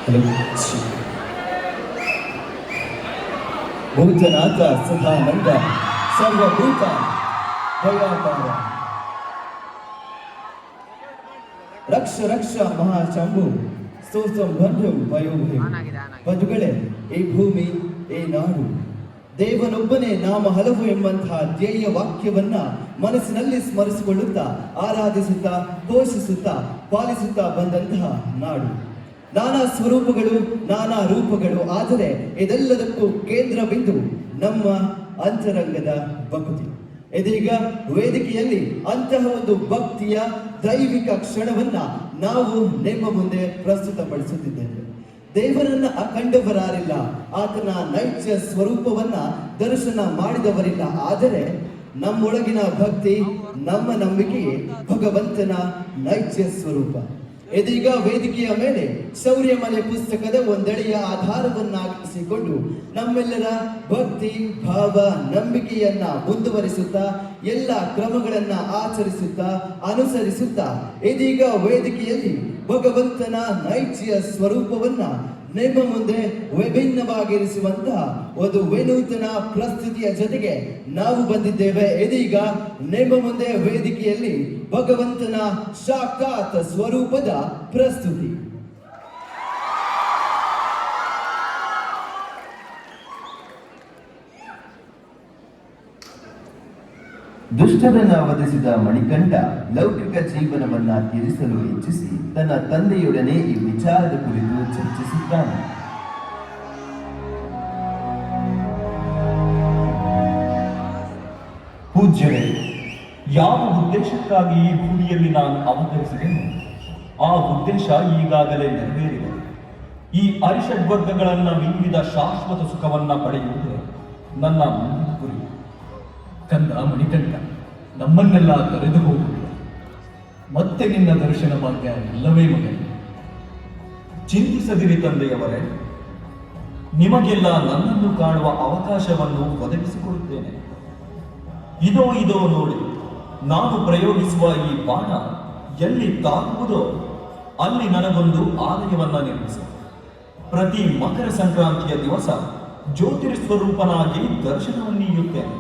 ಕಳುಹಿಸಿ. ಭೂತನಾಥ ಸದಾನಂದ ಸರ್ವಭೂತ ದಯಾಪಾರ ರಕ್ಷ ರಕ್ಷ ಮಹಾಶಂಭು ಸ್ತೋತ್ರಂ ವಯೋಭಯ. ಬಂಧುಗಳೇ, ಈ ಭೂಮಿ, ಈ ನಾಡು ದೇವನೊಬ್ಬನೇ ನಾಮ ಹಲವು ಎಂಬಂತಹ ಧ್ಯೇಯ ವಾಕ್ಯವನ್ನ ಮನಸ್ಸಿನಲ್ಲಿ ಸ್ಮರಿಸಿಕೊಳ್ಳುತ್ತಾ ಆರಾಧಿಸುತ್ತಾ ಪೋಷಿಸುತ್ತಾ ಪಾಲಿಸುತ್ತಾ ಬಂದಂತಹ ನಾಡು. ನಾನಾ ಸ್ವರೂಪಗಳು, ನಾನಾ ರೂಪಗಳು, ಆದರೆ ಇದೆಲ್ಲದಕ್ಕೂ ಕೇಂದ್ರ ಬಿಂದು ನಮ್ಮ ಅಂತರಂಗದ ಭಕ್ತಿ. ಇದೀಗ ವೇದಿಕೆಯಲ್ಲಿ ಅಂತಹ ಒಂದು ಭಕ್ತಿಯ ದೈವಿಕ ಕ್ಷಣವನ್ನ ನಾವು ನಿಮ್ಮ ಮುಂದೆ ಪ್ರಸ್ತುತಪಡಿಸುತ್ತಿದ್ದೇವೆ. ದೇವರನ್ನ ಕಂಡವರಾರಿಲ್ಲ, ಆತನ ನೈಜ ಸ್ವರೂಪವನ್ನ ದರ್ಶನ ಮಾಡಿದವರಿಲ್ಲ. ಆದರೆ ನಮ್ಮೊಳಗಿನ ಭಕ್ತಿ, ನಮ್ಮ ನಂಬಿಕೆಯೇ ಭಗವಂತನ ನೈಜ ಸ್ವರೂಪ. ಇದೀಗ ವೇದಿಕೆಯ ಮೇಲೆ ಶೌರ್ಯಮಲೆ ಪುಸ್ತಕದ ಒಂದೆಳೆಯ ಆಧಾರವನ್ನಾಗಿಸಿಕೊಂಡು ನಮ್ಮೆಲ್ಲರ ಭಕ್ತಿ ಭಾವ ನಂಬಿಕೆಯನ್ನ ಮುಂದುವರಿಸುತ್ತಾ ಎಲ್ಲ ಕ್ರಮಗಳನ್ನ ಆಚರಿಸುತ್ತಾ ಅನುಸರಿಸುತ್ತಾ ಇದೀಗ ವೇದಿಕೆಯಲ್ಲಿ ಭಗವಂತನ ನೈಜ ಸ್ವರೂಪವನ್ನ ನಿಮ್ಮ ಮುಂದೆ ವಿಭಿನ್ನವಾಗಿರಿಸುವಂತಹ ಒಂದು ವಿನೂತನ ಪ್ರಸ್ತುತಿಯ ಜೊತೆಗೆ ನಾವು ಬಂದಿದ್ದೇವೆ. ಇದೀಗ ನಿಮ್ಮ ಮುಂದೆ ವೇದಿಕೆಯಲ್ಲಿ ಭಗವಂತನ ಸಾಕ್ಷಾತ್ ಸ್ವರೂಪದ ಪ್ರಸ್ತುತಿ. ದುಷ್ಟರನ್ನ ವಧಿಸಿದ ಮಣಿಕಂಠ ಲೌಕಿಕ ಜೀವನವನ್ನ ತ್ಯಜಿಸಲು ಇಚ್ಛಿಸಿ ತನ್ನ ತಂದೆಯೊಡನೆ ಈ ವಿಚಾರದ ಕುರಿತು ಚರ್ಚಿಸುತ್ತಾನೆ. ಪೂಜ್ಯರೇ, ಯಾವ ಉದ್ದೇಶಕ್ಕಾಗಿ ಈ ಭೂಮಿಯಲ್ಲಿ ನಾನು ಅವತರಿಸಿದೆನು ಆ ಉದ್ದೇಶ ಈಗಾಗಲೇ ನೆರವೇರಿದೆ. ಈ ಅರಿಷಡ್ವರ್ಗಗಳನ್ನ ಮೀರಿದ ಶಾಶ್ವತ ಸುಖವನ್ನ ಪಡೆಯುವುದೇ ನನ್ನ ಮುಂದಿನ ಗುರಿ. ಕಂದ ಮಣಿಕಂಠ, ನಮ್ಮನ್ನೆಲ್ಲ ತೊರೆದು ಹೋಗುವುದು ಮತ್ತೆ ನಿನ್ನ ದರ್ಶನ ಭಾಗ್ಯ ಇಲ್ಲವೇ ಮಗನೇ? ಚಿಂತಿಸದಿರಿ ತಂದೆಯವರೇ, ನಿಮಗೆಲ್ಲ ನನ್ನನ್ನು ಕಾಣುವ ಅವಕಾಶವನ್ನು ಒದಗಿಸಿಕೊಡುತ್ತೇನೆ. ಇದೋ ನೋಡಿ, ನಾನು ಪ್ರಯೋಗಿಸುವ ಈ ಬಾಣ ಎಲ್ಲಿ ತಾಗುವುದೋ ಅಲ್ಲಿ ನನಗೊಂದು ಆಲಯವನ್ನ ನಿರ್ಮಿಸಿ ಪ್ರತಿ ಮಕರ ಸಂಕ್ರಾಂತಿಯ ದಿವಸ ಜ್ಯೋತಿರ್ಸ್ವರೂಪನಾಗಿ ದರ್ಶನವನ್ನೀಯುತ್ತೇನೆ.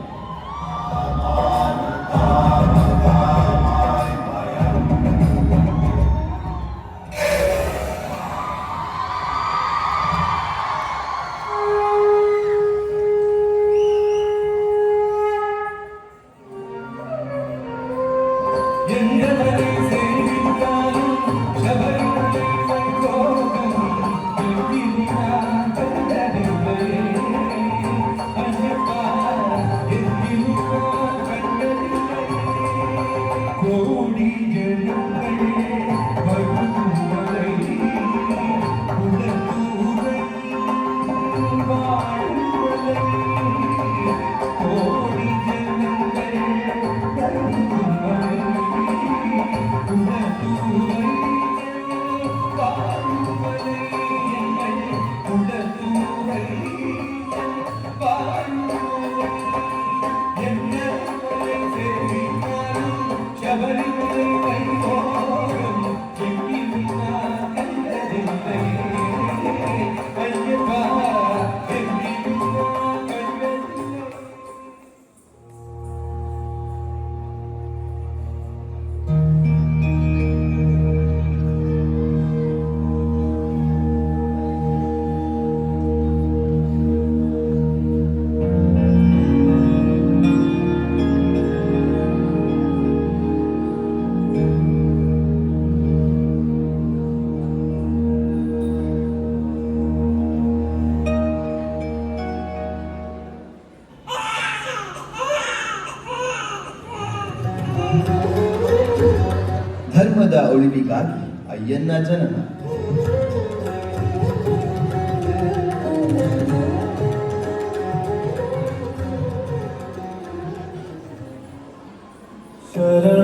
ಧರ್ಮದ ಉಳಿವಿಗಾಗಿ ಅಯ್ಯನ್ನ ಜನನ.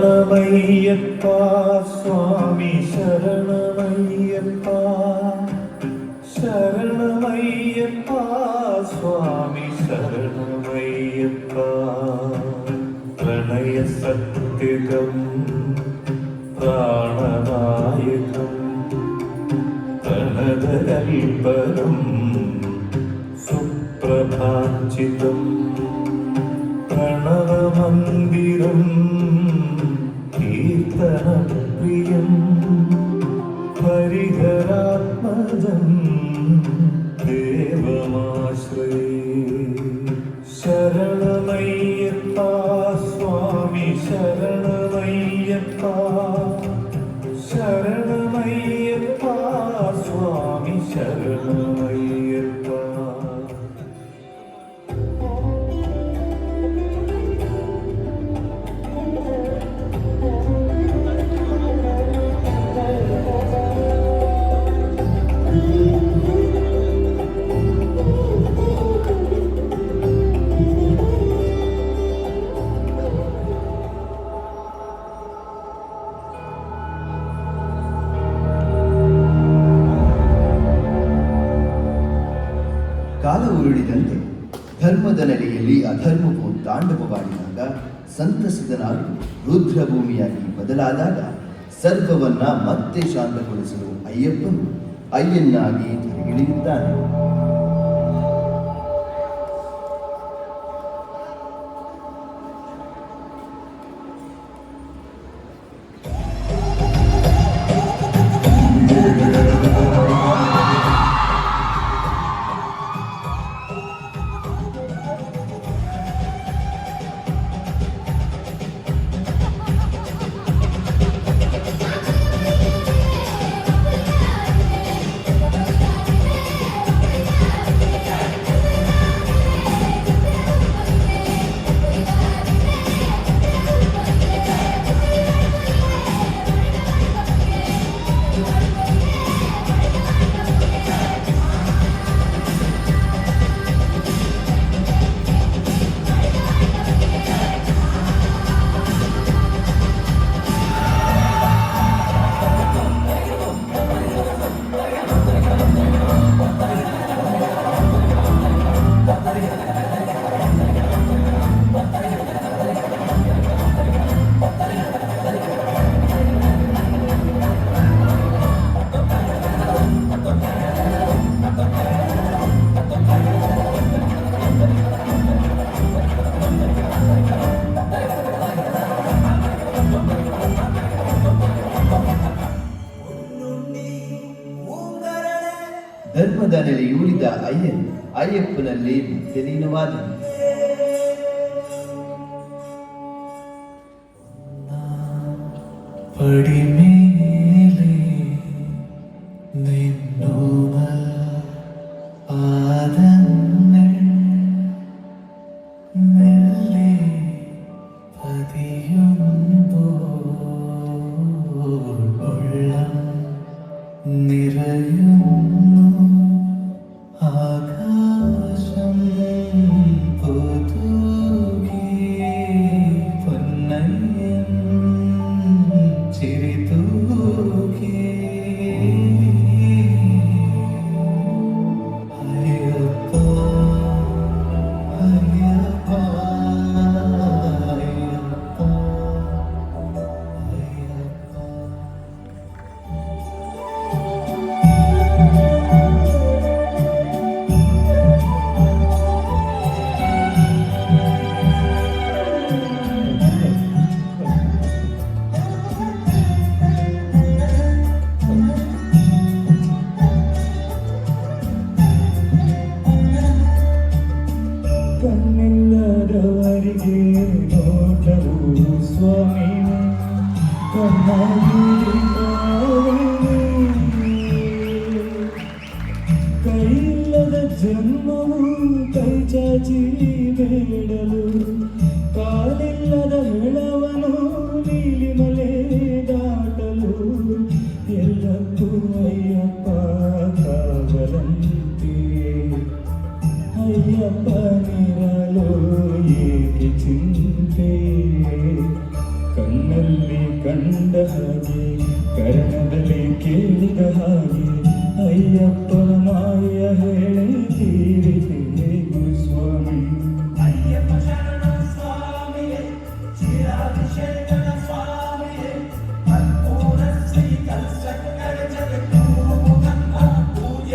ಶರಣಮಯ್ಯಪ್ಪ ಸ್ವಾಮಿ ಶರಣಮಯ್ಯಪ್ಪ, ಶರಣಮಯ್ಯಪ್ಪ ಸ್ವಾಮಿ ಶರಣಮಯ್ಯಪ್ಪ. ಪ್ರಣಯ ಸತ್ಯಗಂ ಪ್ರಾಣನಾಯಕಂ ಪ್ರಣದ सुरकल्पकं सुप्रभाचितं प्रणवमन्दिरं कीर्तनप्रियं हरिहरात्मजं देवमाश्रये शरणमय्यप्पा स्वामी शरणमय्यप्पा शरणमय्यप्पा स्वामी शरणमय्यप्पा ಕಾಲ ಉರುಳಿದಂತೆ ಧರ್ಮದ ನೆಲೆಯಲ್ಲಿ ಅಧರ್ಮವು ತಾಂಡವವಾಡಿದಾಗ ಸಂತಸದ ನಾಡು ರುದ್ರಭೂಮಿಯಾಗಿ ಬದಲಾದಾಗ ಸರ್ವವನ್ನ ಮತ್ತೆ ಶಾಂತಗೊಳಿಸಲು ಅಯ್ಯಪ್ಪನು ಅಯ್ಯನ್ನಾಗಿ ಧರೆಗಿಳಿಯುತ್ತಾನೆ. ಧರ್ಮದ ನೆಲೆಯೂರಿದ ಅಯ್ಯನ್ ಅಯ್ಯಪ್ಪನಲ್ಲಿ ಮುಕ್ತಲೀನವಾದನು. പടിമേലെ നിന്നോമൽ പാദങ്ങൾ മെല്ലെ പതിയുമ്പോൾ ഉള്ളം നിറയുന്നു. ആകാശം പുതുകി പൊന്നയ്യൻ ചിരിതൂകി അയ്യപ്പ അയ്യപ്പ അയ്യപ്പ അയ്യപ്പ. ಕಣ್ಣಿಲ್ಲದವರಿಗೆ ನೋಟವು ಸ್ವಾಮಿನೇ ಕಣ್ಣಾಗಿ ಕೈಯಿಲ್ಲದ ಜನ್ಮವು ಕೈ ಚಾಚಿ ಬೇಡಲು ಕಾಲಿಲ್ಲದ ಹೆಳವನು ನೀಲಿಮಲೆ ದಾಟಲು ಎಲ್ಲಕ್ಕೂ ಅಯ್ಯಪ್ಪ ಕಾವಲಂತೆ ಅಯ್ಯಪ್ಪನಿರಲು ಏಕೆ ಚಿಂತೆ ಕಣ್ಣಲ್ಲಿ ಕಂಡ ಹಾಗೆ ಕರ್ಣದಲ್ಲಿ ಕೇಳಿದ ಹಾಗೆ ಅಯ್ಯಪ್ಪನ ಮಾಯ ಹೇಳಿ ತೀರಿದೆ ಸ್ವಾಮಿ. ಅಯ್ಯಪ್ಪ ಶರಣ ಸ್ವಾಮಿಯೇ ಚಿರಾಭಿಷೇಕನ ಸ್ವಾಮಿಯೇ ಕರ್ಪೂರ ಶ್ರೀ ಕಲ್ಸಕ್ಕರೆ ಜಗತ್ತು ನನ್ನ ಪೂಜೆ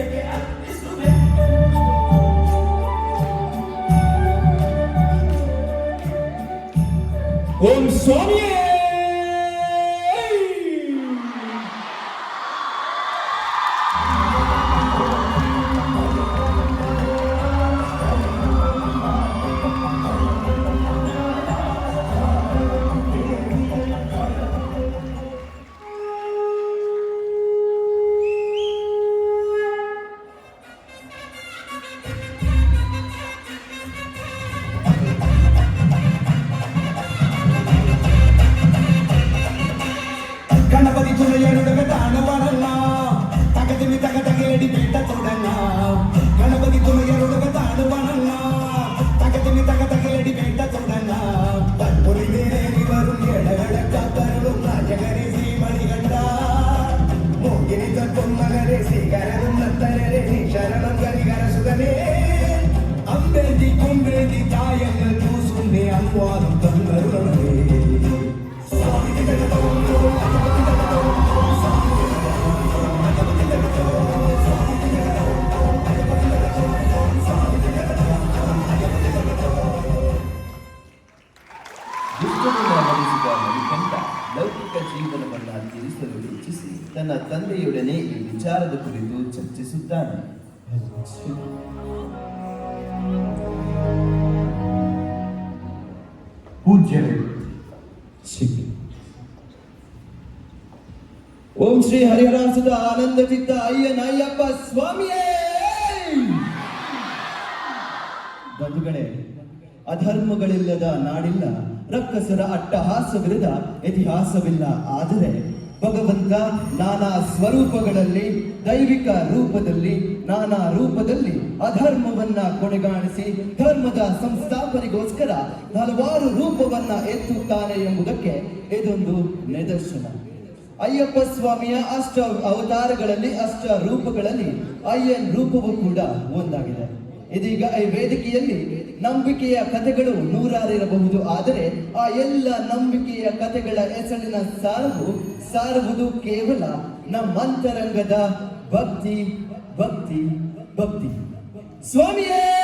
ಸ್ವಾಮಿಯೇ. ಗಣಪತಿ ತುಳಿಯರುಡಗ ತಾಣವನಲ್ಲ ತಗದಿನಿ ತಗ ತಗೆಯಡಿ ಪೀಠ ತೊಡಲ್ಲ. ಗಣಪತಿ ತುಳಿಯರುಡಗ ತಾಣವನಲ್ಲ ತಗದಿನಿ ತಗ ತಗೆಯಡಿ ಪೀಠ ತೊಡಲ್ಲ. ತಪ್ಪುರಿದೇರಿ ಬರು ಎಡಗಡಕ ಬರಲು ರಾಜಗರೆ ಶ್ರೀಮಣಿಗಂಡ ಮೋಗಿನಿ ತಪ್ಪೊಮ್ಮಗರೆ ಶ್ರೀಗರರು ನತ್ತರರೆ ಶರಣಂ ಗರಿಗರ ಸುಗನೆ ಅಂಬೇದಿ ಕೊಂಬೇದಿ ತಾಯಂಗು ಸುಮ್ಮನೆ ಅನ್ವಾದು ತಂಗರುಳೇ. ದುಷ್ಟನನ್ನು ಮಣಿಸಿದ ಮಣಿಕಂಠ ಲೌಕಿಕ ಜೀವನವನ್ನ ತೀರಿಸಲು ಇಚ್ಛಿಸಿ ತನ್ನ ತಂದೆಯೊಡನೆ ಈ ವಿಚಾರದ ಕುರಿತು ಚರ್ಚಿಸುತ್ತಾನೆ. ಪೂಜ್ಯರೇ, ಓಂ ಶ್ರೀ ಹರಿಹರಾಸುತ ಆನಂದ ಚಿತ್ತ ಅಯ್ಯನ ಅಯ್ಯಪ್ಪ ಸ್ವಾಮಿಯೇ. ಬಂಧುಗಳೇ, ಅಧರ್ಮಗಳಿಲ್ಲದ ನಾಡಿಲ್ಲ, ರಕ್ಕಸರ ಅಟ್ಟಹಾಸವಿರದ ಇತಿಹಾಸವಿಲ್ಲ. ಆದರೆ ಭಗವಂತ ನಾನಾ ಸ್ವರೂಪಗಳಲ್ಲಿ, ದೈವಿಕ ರೂಪದಲ್ಲಿ, ನಾನಾ ರೂಪದಲ್ಲಿ ಅಧರ್ಮವನ್ನ ಕೊನೆಗಾಣಿಸಿ ಧರ್ಮದ ಸಂಸ್ಥಾಪನೆಗೋಸ್ಕರ ಹಲವಾರು ರೂಪವನ್ನ ಎತ್ತುತ್ತಾನೆ ಎಂಬುದಕ್ಕೆ ಇದೊಂದು ನಿದರ್ಶನ. ಅಯ್ಯಪ್ಪ ಸ್ವಾಮಿಯ ಅಷ್ಟ ಅವತಾರಗಳಲ್ಲಿ, ಅಷ್ಟ ರೂಪಗಳಲ್ಲಿ ಅಯ್ಯನ್ ರೂಪವೂ ಕೂಡ ಒಂದಾಗಿದೆ. ಇದೀಗ ಈ ವೇದಿಕೆಯಲ್ಲಿ ನಂಬಿಕೆಯ ಕಥೆಗಳು ನೂರಾರಿರಬಹುದು. ಆದರೆ ಆ ಎಲ್ಲ ನಂಬಿಕೆಯ ಕಥೆಗಳ ಹೆಸರಿನ ಸಾರುವುದು ಕೇವಲ ನಮ್ಮಂತರಂಗದ ಭಕ್ತಿ ಭಕ್ತಿ ಭಕ್ತಿ. ಸ್ವಾಮಿಯೇ.